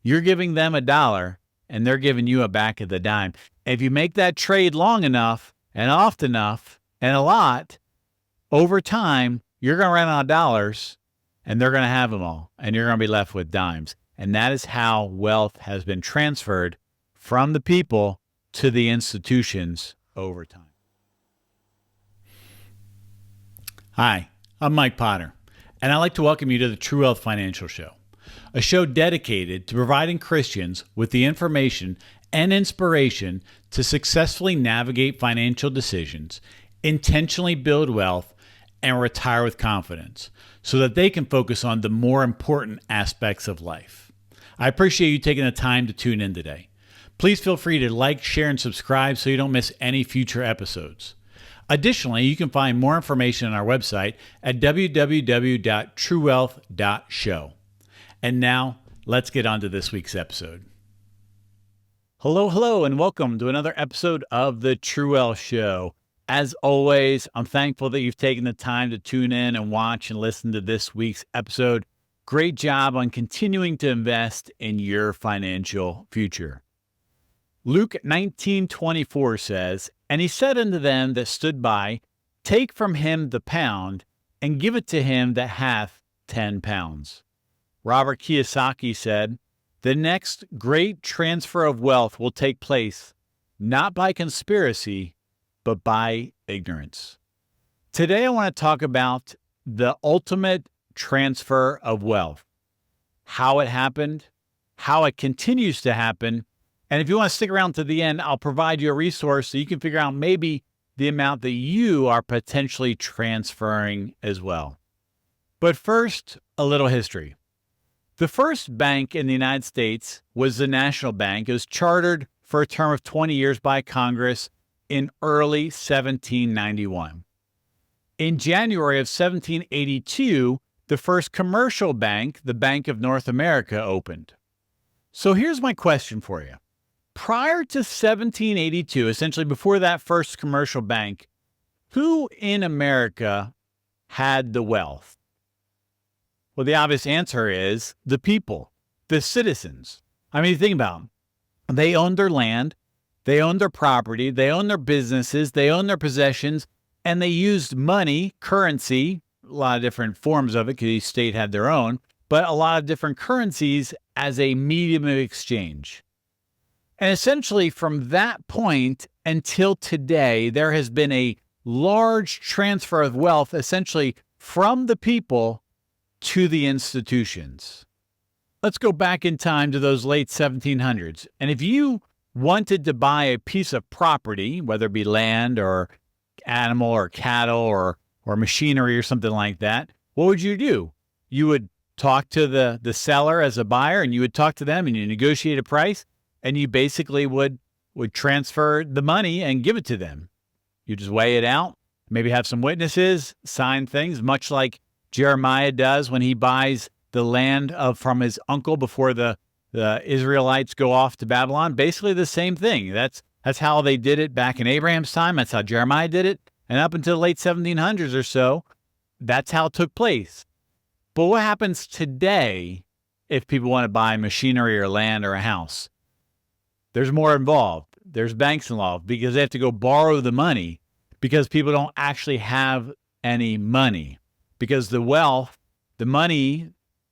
You're giving them $1 and they're giving you a back of the dime. If you make that trade long enough and often enough and a lot, over time, you're going to run out of dollars and they're going to have them all and you're going to be left with dimes. And that is how wealth has been transferred from the people to the institutions over time. Hi, I'm Mike Potter, and I'd like to welcome you to the True Wealth Financial Show, a show dedicated to providing Christians with the information and inspiration to successfully navigate financial decisions, intentionally build wealth, and retire with confidence so that they can focus on the more important aspects of life. I appreciate you taking the time to tune in today. Please feel free to like, share, and subscribe so you don't miss any future episodes. Additionally, you can find more information on our website at www.truewealth.show. And now, let's get on to this week's episode. Hello, and welcome to another episode of the True Wealth Show. As always, I'm thankful that you've taken the time to tune in and watch and listen to this week's episode. Great job on continuing to invest in your financial future. Luke 19:24 says, "And he said unto them that stood by, Take from him the pound, and give it to him that hath 10 pounds. Robert Kiyosaki said, "The next great transfer of wealth will take place, not by conspiracy, but by ignorance." Today, I want to talk about the ultimate transfer of wealth, how it happened, how it continues to happen. And if you want to stick around to the end, I'll provide you a resource so you can figure out maybe the amount that you are potentially transferring as well. But first, a little history. The first bank in the United States was the National Bank. It was chartered for a term of 20 years by Congress in early 1791. In January of 1782, the first commercial bank, the Bank of North America, opened. So here's my question for you. Prior to 1782, essentially before that first commercial bank, who in America had the wealth? Well, the obvious answer is the people, the citizens. I mean, think about them. They owned their land, they owned their property, they owned their businesses, they owned their possessions, and they used money, currency, a lot of different forms of it because each state had their own, but a lot of different currencies as a medium of exchange. And essentially from that point until today, there has been a large transfer of wealth essentially from the people to the institutions. Let's go back in time to those late 1700s. And if you wanted to buy a piece of property, whether it be land or animal or cattle or machinery or something like that, what would you do? You would talk to the seller as a buyer, and you would talk to them and you negotiate a price. And you basically would transfer the money and give it to them. You just weigh it out, maybe have some witnesses, sign things, much like Jeremiah does when he buys the land from his uncle before the Israelites go off to Babylon. Basically the same thing. That's how they did it back in Abraham's time. That's how Jeremiah did it. And up until the late 1700s or so, that's how it took place. But what happens today if people want to buy machinery or land or a house? There's more involved. There's banks involved because they have to go borrow the money because people don't actually have any money because the wealth, the money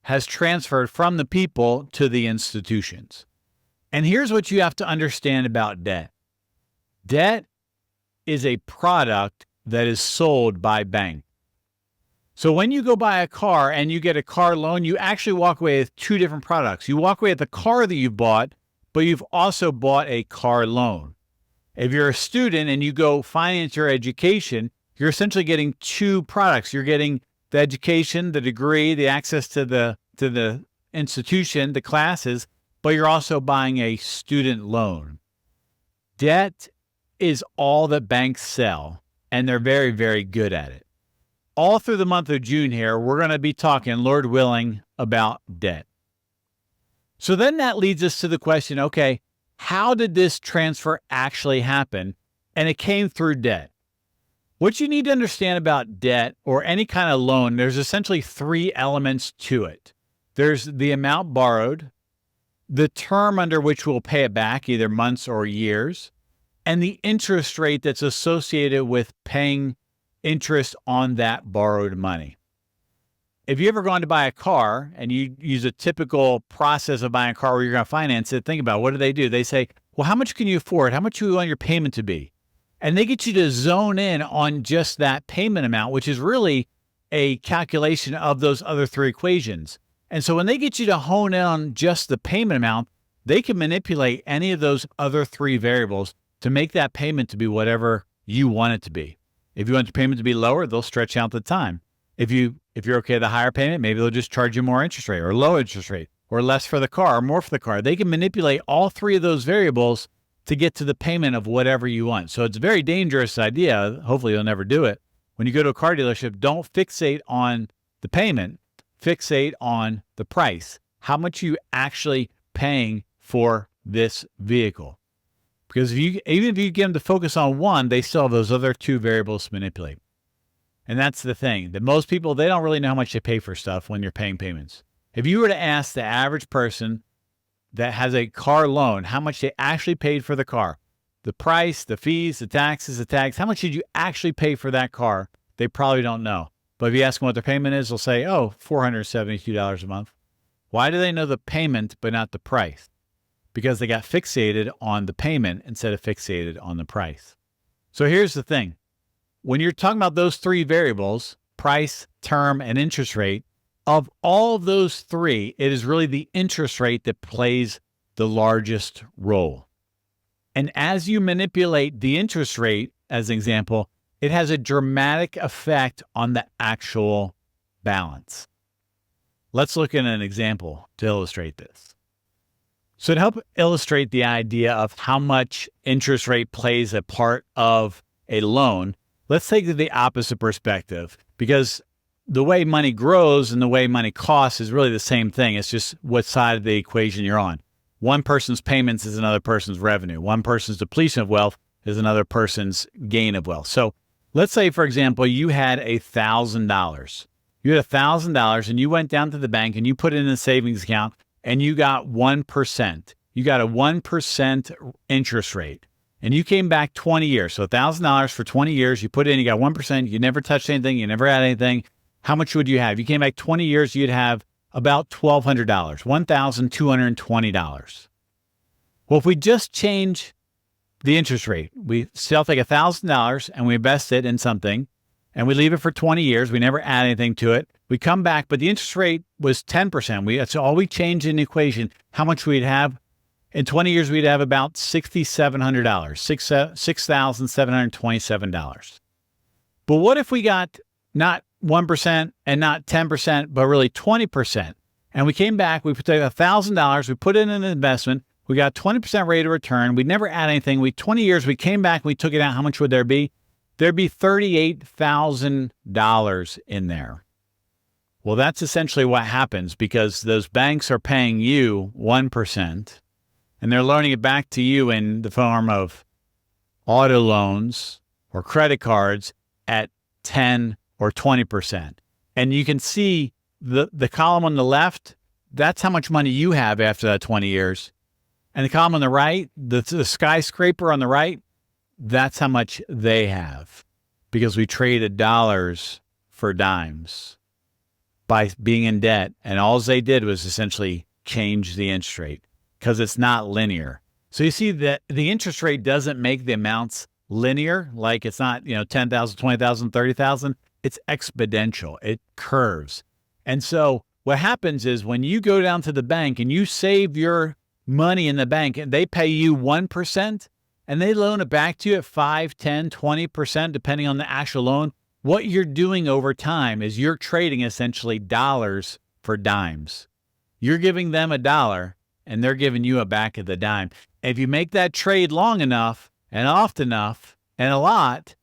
has transferred from the people to the institutions. And here's what you have to understand about debt. Debt is a product that is sold by banks. So when you go buy a car and you get a car loan, you actually walk away with two different products. You walk away with the car that you bought, but you've also bought a car loan. If you're a student and you go finance your education, you're essentially getting two products. You're getting the education, the degree, the access to the institution, the classes, but you're also buying a student loan. Debt is all that banks sell, and they're very, very good at it. All through the month of June here, we're going to be talking, Lord willing, about debt. So then that leads us to the question, okay, how did this transfer actually happen? And it came through debt. What you need to understand about debt or any kind of loan, there's essentially three elements to it. There's the amount borrowed, the term under which we'll pay it back, either months or years, and the interest rate that's associated with paying interest on that borrowed money. If you ever gone to buy a car and you use a typical process of buying a car where you're going to finance it, think about it. What do? They say, well, how much can you afford? How much do you want your payment to be? And they get you to zone in on just that payment amount, which is really a calculation of those other three equations. And so when they get you to hone in on just the payment amount, they can manipulate any of those other three variables to make that payment to be whatever you want it to be. If you want your payment to be lower, they'll stretch out the time. If you're okay with a higher payment, maybe they'll just charge you more interest rate or low interest rate or less for the car or more for the car. They can manipulate all three of those variables to get to the payment of whatever you want. So it's a very dangerous idea. Hopefully you'll never do it. When you go to a car dealership, don't fixate on the payment, fixate on the price. How much are you actually paying for this vehicle? Because even if you get them to focus on one, they still have those other two variables to manipulate. And that's the thing, that most people, they don't really know how much they pay for stuff when you're paying payments. If you were to ask the average person that has a car loan how much they actually paid for the car, the price, the fees, the taxes, the tags, how much did you actually pay for that car? They probably don't know. But if you ask them what their payment is, they'll say, oh, $472 a month. Why do they know the payment but not the price? Because they got fixated on the payment instead of fixated on the price. So here's the thing. When you're talking about those three variables, price, term, and interest rate, of all of those three, it is really the interest rate that plays the largest role. And as you manipulate the interest rate, as an example, it has a dramatic effect on the actual balance. Let's look at an example to illustrate this. So to help illustrate the idea of how much interest rate plays a part of a loan, let's take the opposite perspective, because the way money grows and the way money costs is really the same thing. It's just what side of the equation you're on. One person's payments is another person's revenue. One person's depletion of wealth is another person's gain of wealth. So let's say, for example, you had $1,000. You had $1,000 and you went down to the bank and you put it in a savings account and you got 1%. You got a 1% interest rate. And you came back 20 years. So $1,000 for 20 years, you put in, you got 1%, you never touched anything, you never had anything. How much would you have? You came back 20 years, you'd have about $1,200, $1,220. Well, if we just change the interest rate, we still take $1,000 and we invest it in something and we leave it for 20 years, we never add anything to it. We come back, but the interest rate was 10%. That's all we changed in the equation. How much we'd have? In 20 years, we'd have about $6,700, $6,727. But what if we got not 1% and not 10%, but really 20%? And we came back, we put $1,000, we put it in an investment, we got 20% rate of return, we never add anything. 20 years, we came back, we took it out. How much would there be? There'd be $38,000 in there. Well, that's essentially what happens because those banks are paying you 1%. And they're loaning it back to you in the form of auto loans or credit cards at 10 or 20%. And you can see the column on the left, that's how much money you have after that 20 years. And the column on the right, the skyscraper on the right, that's how much they have. Because we traded dollars for dimes by being in debt. And all they did was essentially change the interest rate. Because it's not linear. So you see that the interest rate doesn't make the amounts linear, like it's not, 10,000, 20,000, 30,000. It's exponential. It curves. And so what happens is when you go down to the bank and you save your money in the bank and they pay you 1% and they loan it back to you at 5, 10, 20%, depending on the actual loan, what you're doing over time is you're trading essentially dollars for dimes. You're giving them $1 and they're giving you a back of the dime. If you make that trade long enough and often enough and a lot,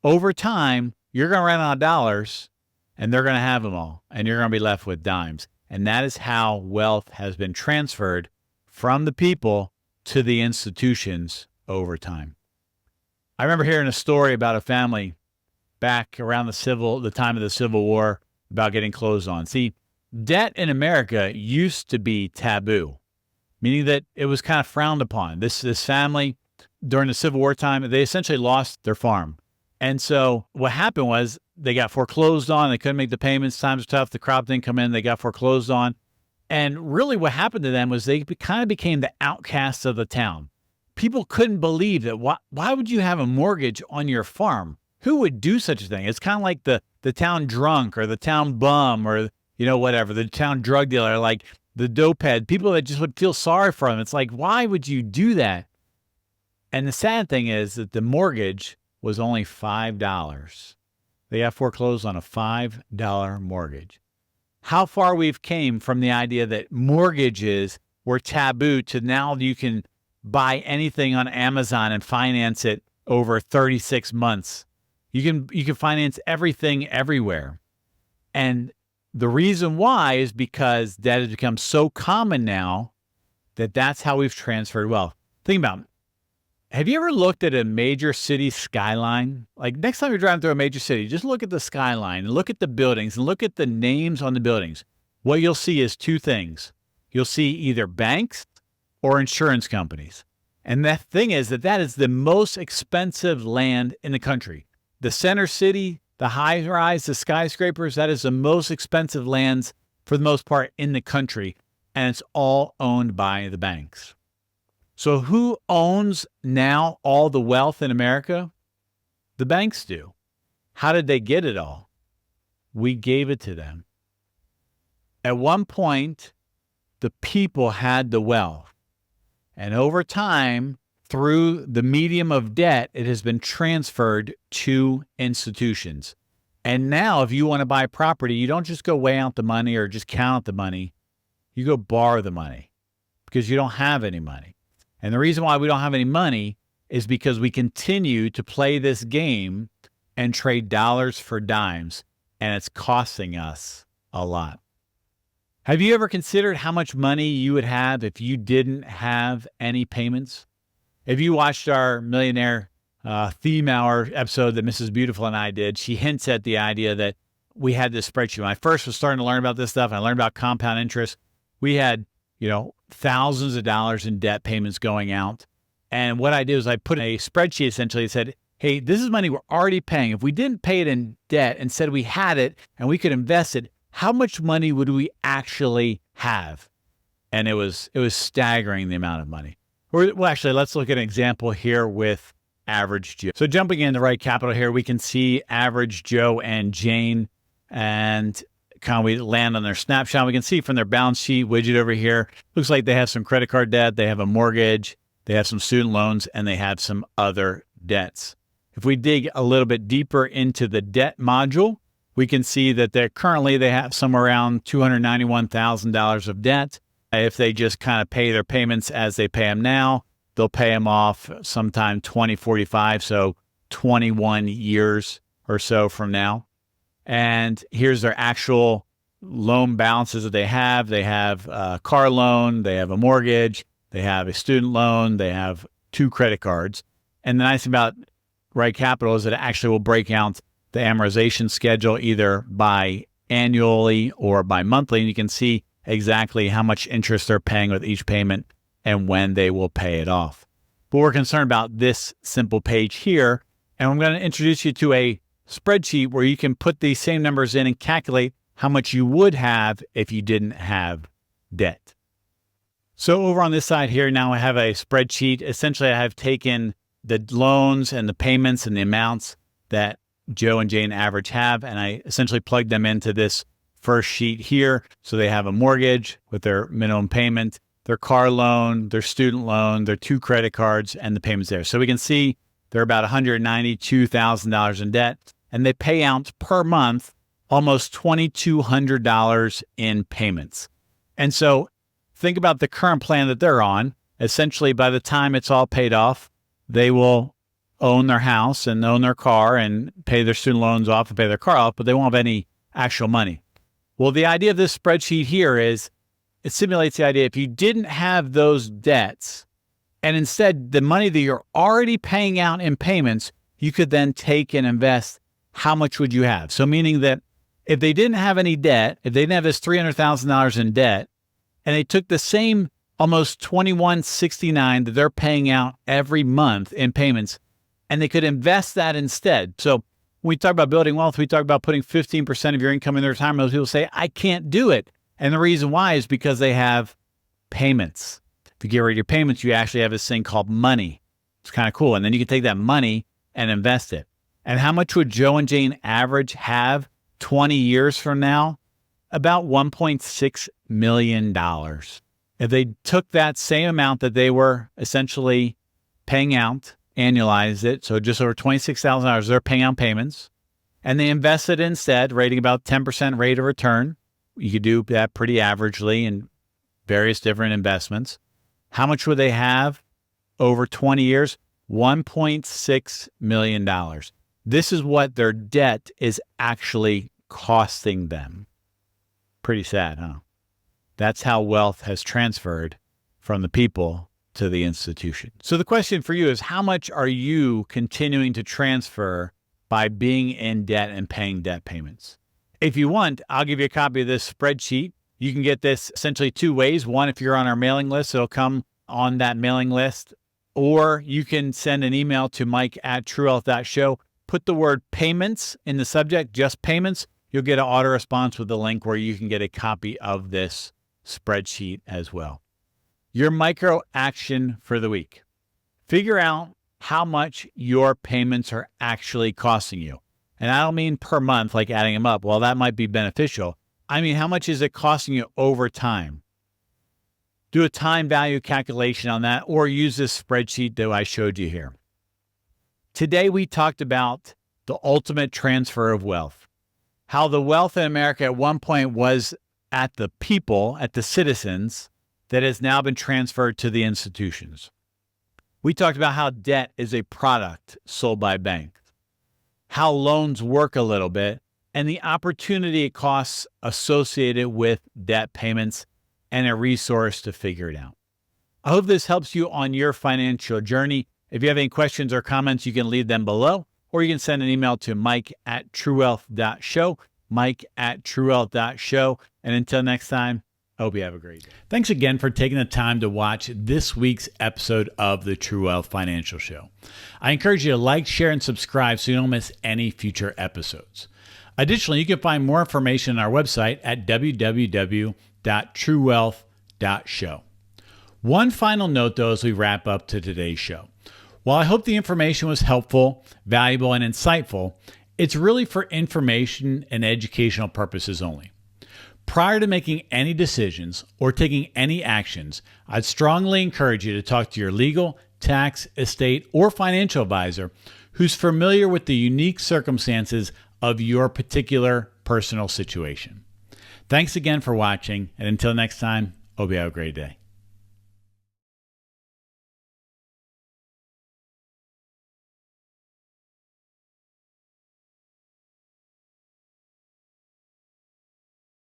over time, you're going to run out of dollars and they're going to have them all and you're going to be left with dimes. And that is how wealth has been transferred from the people to the institutions over time. I remember hearing a story about a family back around the time of the Civil War about getting clothes on. See, debt in America used to be taboo. meaning that it was kind of frowned upon. This family, during the Civil War time, they essentially lost their farm. And so what happened was they got foreclosed on. They couldn't make the payments. Times were tough. The crop didn't come in. They got foreclosed on. And really what happened to them was they kind of became the outcasts of the town. People couldn't believe that. Why would you have a mortgage on your farm? Who would do such a thing? It's kind of like the town drunk or the town bum or, whatever, the town drug dealer, like the dope head, people that just would feel sorry for them. It's like, why would you do that? And the sad thing is that the mortgage was only $5. They got foreclosed on a $5 mortgage. How far we've came from the idea that mortgages were taboo to now you can buy anything on Amazon and finance it over 36 months. You can finance everything everywhere. And the reason why is because debt has become so common now that that's how we've transferred wealth. Think about it. Have you ever looked at a major city skyline? Like next time you're driving through a major city, just look at the skyline and look at the buildings and look at the names on the buildings. What you'll see is two things. You'll see either banks or insurance companies. And the thing is that is the most expensive land in the country. The center city, the high rise, the skyscrapers, that is the most expensive lands for the most part in the country. And it's all owned by the banks. So who owns now all the wealth in America? The banks do. How did they get it all? We gave it to them. At one point, the people had the wealth. And over time, through the medium of debt, it has been transferred to institutions. And now if you want to buy property, you don't just go weigh out the money or just count the money. You go borrow the money because you don't have any money. And the reason why we don't have any money is because we continue to play this game and trade dollars for dimes, and it's costing us a lot. Have you ever considered how much money you would have if you didn't have any payments? If you watched our Millionaire Theme Hour episode that Mrs. Beautiful and I did, she hints at the idea that we had this spreadsheet. When I first was starting to learn about this stuff, and I learned about compound interest, we had, thousands of dollars in debt payments going out. And what I did was I put in a spreadsheet essentially that said, hey, this is money we're already paying. If we didn't pay it in debt and said we had it and we could invest it, how much money would we actually have? And it was staggering the amount of money. Well, actually, let's look at an example here with Average Joe. So jumping into Right Capital here, we can see Average Joe and Jane, and kind of we land on their snapshot. We can see from their balance sheet widget over here, looks like they have some credit card debt, they have a mortgage, they have some student loans, and they have some other debts. If we dig a little bit deeper into the debt module, we can see that they have somewhere around $291,000 of debt. If they just kind of pay their payments as they pay them now, they'll pay them off sometime 2045, so 21 years or so from now. And here's their actual loan balances that they have. They have a car loan, they have a mortgage, they have a student loan, they have 2 credit cards. And the nice thing about Right Capital is that it actually will break out the amortization schedule either by annually or by monthly. And you can see exactly how much interest they're paying with each payment and when they will pay it off. But we're concerned about this simple page here. And I'm going to introduce you to a spreadsheet where you can put these same numbers in and calculate how much you would have if you didn't have debt. So over on this side here, now I have a spreadsheet. Essentially, I have taken the loans and the payments and the amounts that Joe and Jane Average have, and I essentially plugged them into this first sheet here. So they have a mortgage with their minimum payment, their car loan, their student loan, their 2 credit cards, and the payments there. So we can see they're about $192,000 in debt, and they pay out per month almost $2,200 in payments. And so think about the current plan that they're on. Essentially, by the time it's all paid off, they will own their house and own their car and pay their student loans off and pay their car off, but they won't have any actual money. Well, the idea of this spreadsheet here is it simulates the idea if you didn't have those debts and instead the money that you're already paying out in payments, you could then take and invest. How much would you have? So meaning that if they didn't have any debt, if they didn't have this $300,000 in debt, and they took the same almost $21.69 that they're paying out every month in payments, and they could invest that instead. So when we talk about building wealth, we talk about putting 15% of your income in their retirement. Those people say, I can't do it. And the reason why is because they have payments. If you get rid of your payments, you actually have this thing called money. It's kind of cool. And then you can take that money and invest it. And how much would Joe and Jane average have 20 years from now? About $1.6 million. If they took that same amount that they were essentially paying out, annualized it, so just over $26,000 they're paying out payments, and they invested instead, rating about 10% rate of return. You could do that pretty averagely in various different investments. How much would they have over 20 years? $1.6 million. This is what their debt is actually costing them. Pretty sad, huh? That's how wealth has transferred from the people to the institution. So the question for you is, how much are you continuing to transfer by being in debt and paying debt payments? If you want, I'll give you a copy of this spreadsheet. You can get this essentially two ways. One, if you're on our mailing list, it'll come on that mailing list, or you can send an email to mike@truewealth.show. Put the word payments in the subject, just payments. You'll get an auto response with the link where you can get a copy of this spreadsheet as well. Your micro action for the week. Figure out how much your payments are actually costing you. And I don't mean per month, like adding them up. Well, that might be beneficial. I mean, how much is it costing you over time? Do a time value calculation on that, or use this spreadsheet that I showed you here. Today, we talked about the ultimate transfer of wealth. How the wealth in America at one point was at the people, at the citizens, that has now been transferred to the institutions. We talked about how debt is a product sold by banks, how loans work a little bit, and the opportunity costs associated with debt payments and a resource to figure it out. I hope this helps you on your financial journey. If you have any questions or comments, you can leave them below, or you can send an email to mike@truewealth.show, mike@truewealth.show. And until next time, I hope you have a great day. Thanks again for taking the time to watch this week's episode of the True Wealth Financial Show. I encourage you to like, share, and subscribe so you don't miss any future episodes. Additionally, you can find more information on our website at www.truewealth.show. One final note, though, as we wrap up to today's show. While I hope the information was helpful, valuable, and insightful, it's really for information and educational purposes only. Prior to making any decisions or taking any actions, I'd strongly encourage you to talk to your legal, tax, estate, or financial advisor who's familiar with the unique circumstances of your particular personal situation. Thanks again for watching, and until next time, hope you have a great day.